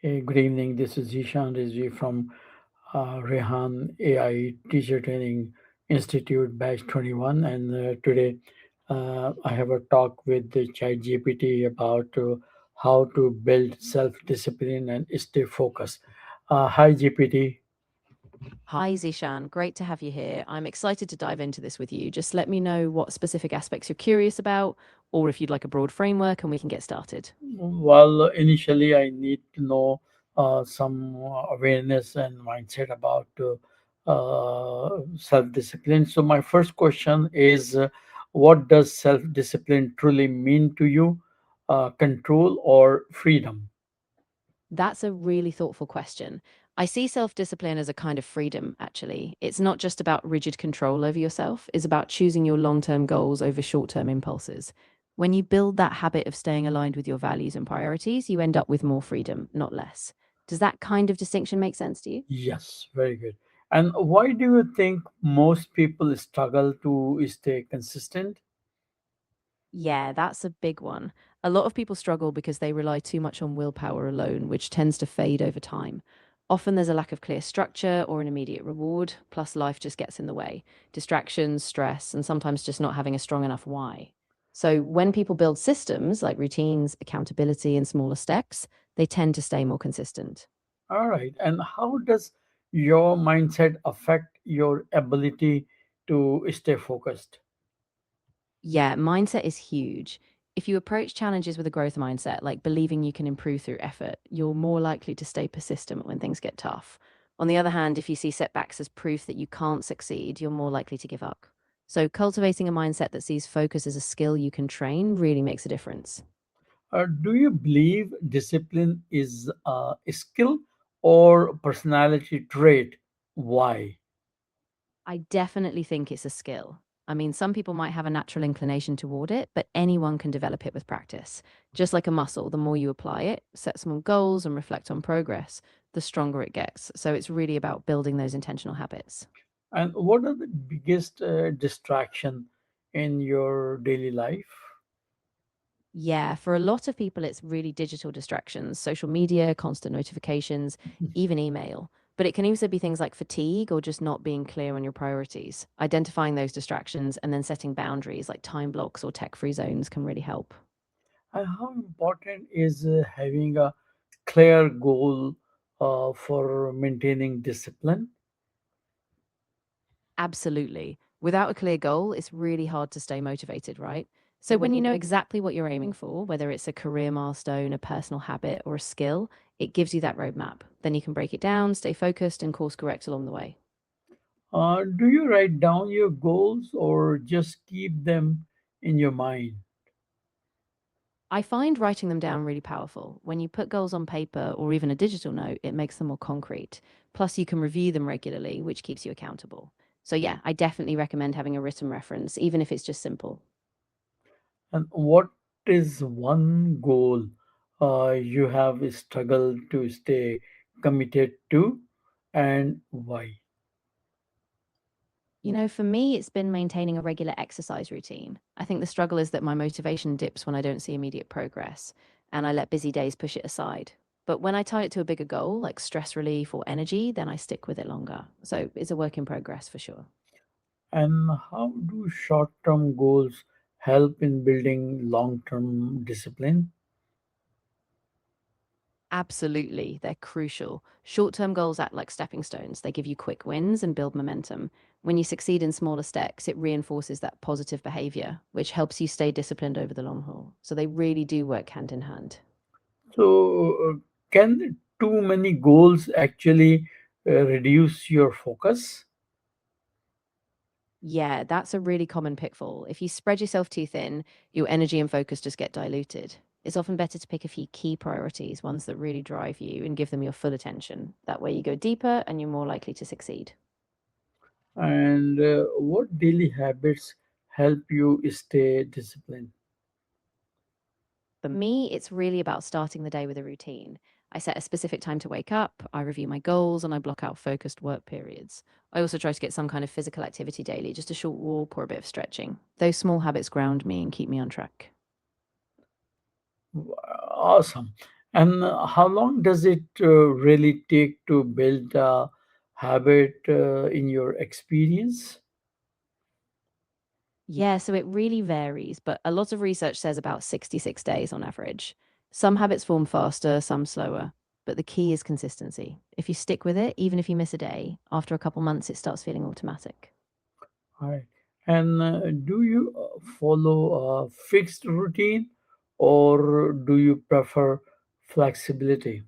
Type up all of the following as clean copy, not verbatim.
Hey, good evening. This is Zishan Rizvi from Rehan AI Teacher Training Institute, Batch 21. And today I have a talk with the Chat GPT about how to build self discipline and stay focused. Hi, GPT. Hi, Zishan. Great to have you here. I'm excited to dive into this with you. Just let me know what specific aspects you're curious about, or if you'd like a broad framework, and we can get started. Well, initially, I need to know some awareness and mindset about self discipline. So, my first question is what does self discipline truly mean to you? Control or freedom? That's a really thoughtful question. I see self discipline as a kind of freedom, actually. It's not just about rigid control over yourself, it's about choosing your long term goals over short term impulses. When you build that habit of staying aligned with your values and priorities, you end up with more freedom, not less. Does that kind of distinction make sense to you? Yes, very good. And why do you think most people struggle to stay consistent? Yeah, that's a big one. A lot of people struggle because they rely too much on willpower alone, which tends to fade over time. Often there's a lack of clear structure or an immediate reward, plus life just gets in the way. Distractions, stress, and sometimes just not having a strong enough why. So when people build systems like routines, accountability, and smaller steps, they tend to stay more consistent. All right. And how does your mindset affect your ability to stay focused? Yeah, mindset is huge. If you approach challenges with a growth mindset, like believing you can improve through effort, you're more likely to stay persistent when things get tough. On the other hand, if you see setbacks as proof that you can't succeed, you're more likely to give up. So, cultivating a mindset that sees focus as a skill you can train really makes a difference. Do you believe discipline is a skill or personality trait? Why? I definitely think it's a skill. I mean, some people might have a natural inclination toward it, but anyone can develop it with practice. Just like a muscle, the more you apply it, set small goals, and reflect on progress, the stronger it gets. So it's really about building those intentional habits. And what are the biggest distraction in your daily life? Yeah, for a lot of people, it's really digital distractions, social media, constant notifications, even email. But it can also be things like fatigue or just not being clear on your priorities. Identifying those distractions and then setting boundaries like time blocks or tech free zones can really help. And how important is having a clear goal for maintaining discipline? Absolutely. Without a clear goal, it's really hard to stay motivated, right? So, when you know exactly what you're aiming for, whether it's a career milestone, a personal habit, or a skill, it gives you that roadmap. Then you can break it down, stay focused, and course correct along the way. Do you write down your goals or just keep them in your mind? I find writing them down really powerful. When you put goals on paper or even a digital note, it makes them more concrete. Plus, you can review them regularly, which keeps you accountable. So, yeah, I definitely recommend having a written reference, even if it's just simple. And what is one goal you have struggled to stay committed to and why? For me, it's been maintaining a regular exercise routine. I think the struggle is that my motivation dips when I don't see immediate progress, and I let busy days push it aside. But when I tie it to a bigger goal, like stress relief or energy, then I stick with it longer. So it's a work in progress for sure. And how do short term goals help in building long term discipline? Absolutely, they're crucial. Short term goals act like stepping stones. They give you quick wins and build momentum. When you succeed in smaller steps, it reinforces that positive behavior, which helps you stay disciplined over the long haul. So they really do work hand in hand. So, can too many goals actually reduce your focus? Yeah, that's a really common pitfall. If you spread yourself too thin, your energy and focus just get diluted. It's often better to pick a few key priorities, ones that really drive you, and give them your full attention. That way, you go deeper and you're more likely to succeed. And what daily habits help you stay disciplined? For me, it's really about starting the day with a routine. I set a specific time to wake up, I review my goals, and I block out focused work periods. I also try to get some kind of physical activity daily, just a short walk or a bit of stretching. Those small habits ground me and keep me on track. Awesome. And how long does it really take to build a habit in your experience? Yeah, so it really varies, but a lot of research says about 66 days on average. Some habits form faster, some slower, but the key is consistency. If you stick with it, even if you miss a day, after a couple months, it starts feeling automatic. All right. And do you follow a fixed routine or do you prefer flexibility?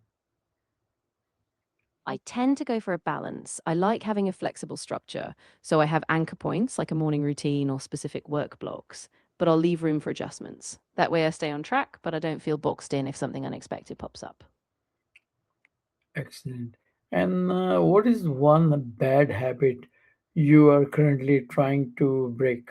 I tend to go for a balance. I like having a flexible structure, so I have anchor points like a morning routine or specific work blocks, but I'll leave room for adjustments. That way I stay on track, but I don't feel boxed in if something unexpected pops up. Excellent. And what is one bad habit you are currently trying to break?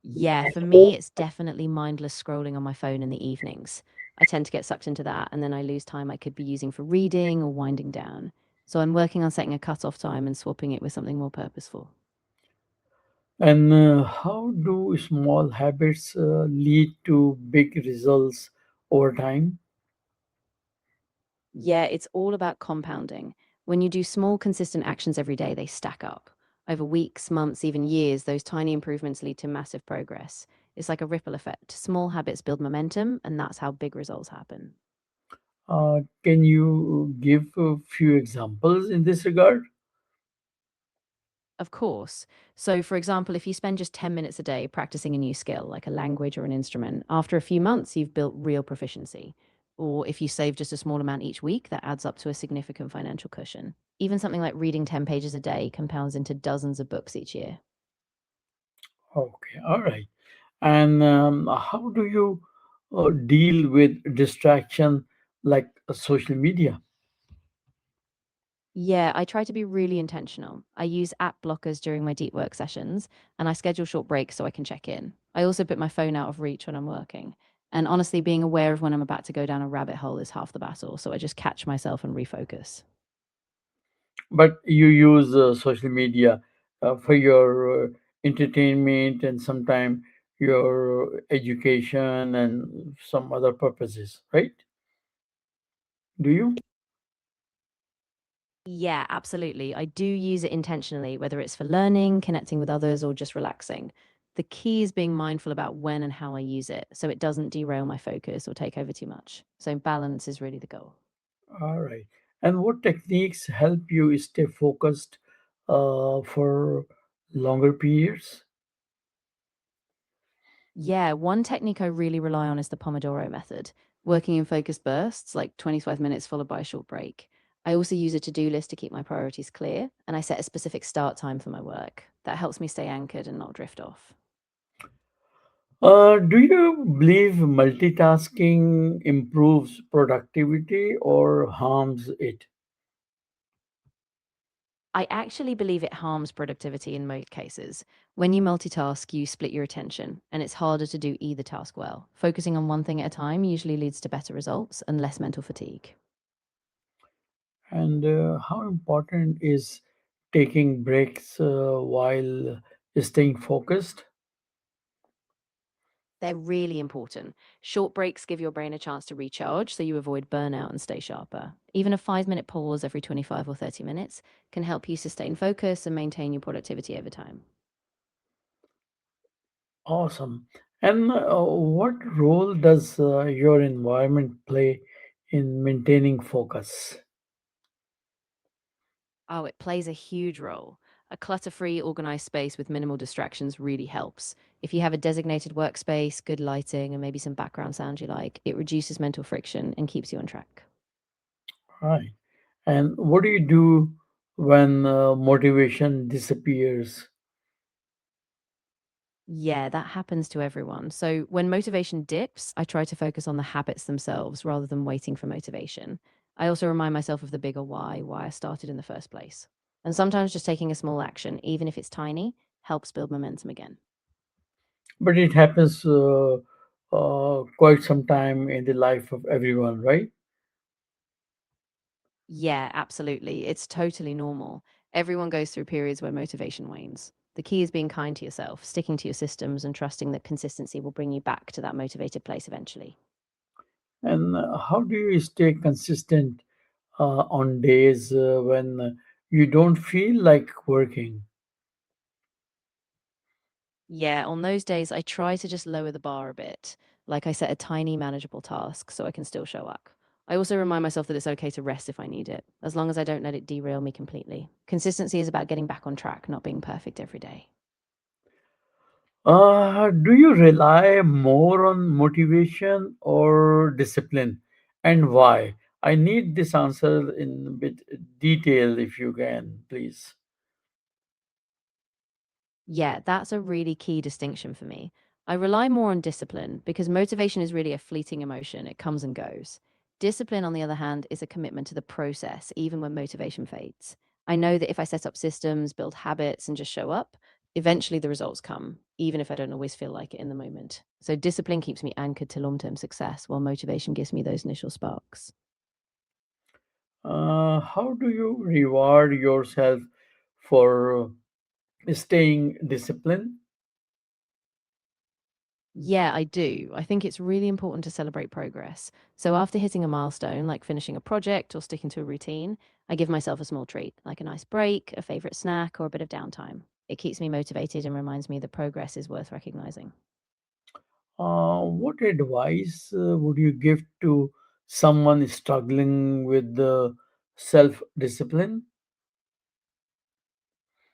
Yeah, for me, it's definitely mindless scrolling on my phone in the evenings. I tend to get sucked into that, and then I lose time I could be using for reading or winding down. So I'm working on setting a cut-off time and swapping it with something more purposeful. And how do small habits lead to big results over time? Yeah, it's all about compounding. When you do small, consistent actions every day, they stack up. Over weeks, months, even years, those tiny improvements lead to massive progress. It's like a ripple effect. Small habits build momentum, and that's how big results happen. Can you give a few examples in this regard? Of course. So, for example, if you spend just 10 minutes a day practicing a new skill, like a language or an instrument, after a few months, you've built real proficiency. Or if you save just a small amount each week, that adds up to a significant financial cushion. Even something like reading 10 pages a day compounds into dozens of books each year. Okay, all right. And how do you deal with distraction like social media? Yeah, I try to be really intentional. I use app blockers during my deep work sessions, and I schedule short breaks so I can check in. I also put my phone out of reach when I'm working. And honestly, being aware of when I'm about to go down a rabbit hole is half the battle, so I just catch myself and refocus. But you use social media for your entertainment and sometimes your education and some other purposes, right? Do you? Yeah, absolutely. I do use it intentionally, whether it's for learning, connecting with others, or just relaxing. The key is being mindful about when and how I use it so it doesn't derail my focus or take over too much. So, balance is really the goal. All right. And what techniques help you stay focused for longer periods? Yeah, one technique I really rely on is the Pomodoro method, working in focused bursts, like 25 minutes followed by a short break. I also use a to do list to keep my priorities clear, and I set a specific start time for my work. That helps me stay anchored and not drift off. Do you believe multitasking improves productivity or harms it? I actually believe it harms productivity in most cases. When you multitask, you split your attention, and it's harder to do either task well. Focusing on one thing at a time usually leads to better results and less mental fatigue. And how important is taking breaks while staying focused? They're really important. Short breaks give your brain a chance to recharge so you avoid burnout and stay sharper. Even a 5 minute pause every 25 or 30 minutes can help you sustain focus and maintain your productivity over time. Awesome. And what role does your environment play in maintaining focus? Oh, it plays a huge role. A clutter free, organized space with minimal distractions really helps. If you have a designated workspace, good lighting, and maybe some background sound you like, it reduces mental friction and keeps you on track. Right. And what do you do when motivation disappears? Yeah, that happens to everyone. So when motivation dips, I try to focus on the habits themselves rather than waiting for motivation. I also remind myself of the bigger why I started in the first place. And sometimes just taking a small action, even if it's tiny, helps build momentum again. But it happens quite some time in the life of everyone, right? Yeah, absolutely. It's totally normal. Everyone goes through periods where motivation wanes. The key is being kind to yourself, sticking to your systems, and trusting that consistency will bring you back to that motivated place eventually. And how do you stay consistent on days when you don't feel like working? Yeah, on those days, I try to just lower the bar a bit. Like I set a tiny, manageable task so I can still show up. I also remind myself that it's okay to rest if I need it, as long as I don't let it derail me completely. Consistency is about getting back on track, not being perfect every day. Do you rely more on motivation or discipline, and why? I need this answer in a bit detail if you can, please. Yeah, that's a really key distinction for me. I rely more on discipline because motivation is really a fleeting emotion, it comes and goes. Discipline, on the other hand, is a commitment to the process, even when motivation fades. I know that if I set up systems, build habits, and just show up, eventually the results come, even if I don't always feel like it in the moment. So, discipline keeps me anchored to long term success, while motivation gives me those initial sparks. How do you reward yourself for staying disciplined? Yeah, I do. I think it's really important to celebrate progress. So after hitting a milestone, like finishing a project or sticking to a routine, I give myself a small treat, like a nice break, a favorite snack, or a bit of downtime. It keeps me motivated and reminds me that progress is worth recognizing. What advice would you give to someone struggling with the self discipline?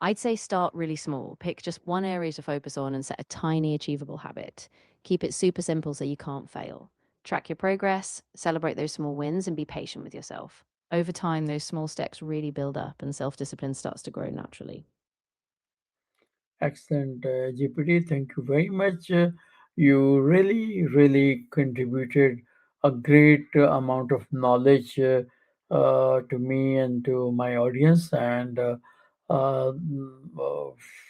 I'd say start really small. Pick just one area to focus on and set a tiny, achievable habit. Keep it super simple so you can't fail. Track your progress, celebrate those small wins, and be patient with yourself. Over time, those small steps really build up and self discipline starts to grow naturally. Excellent, GPT. Thank you very much. You really, really contributed a great amount of knowledge to me and to my audience. And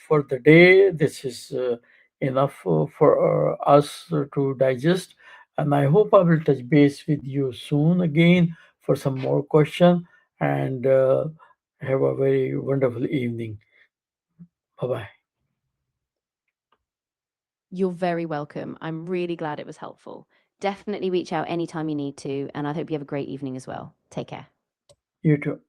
for the day, this is enough for us to digest. And I hope I will touch base with you soon again for some more question. And have a very wonderful evening. Bye bye. You're very welcome. I'm really glad it was helpful. Definitely reach out anytime you need to, and I hope you have a great evening as well. Take care. You too.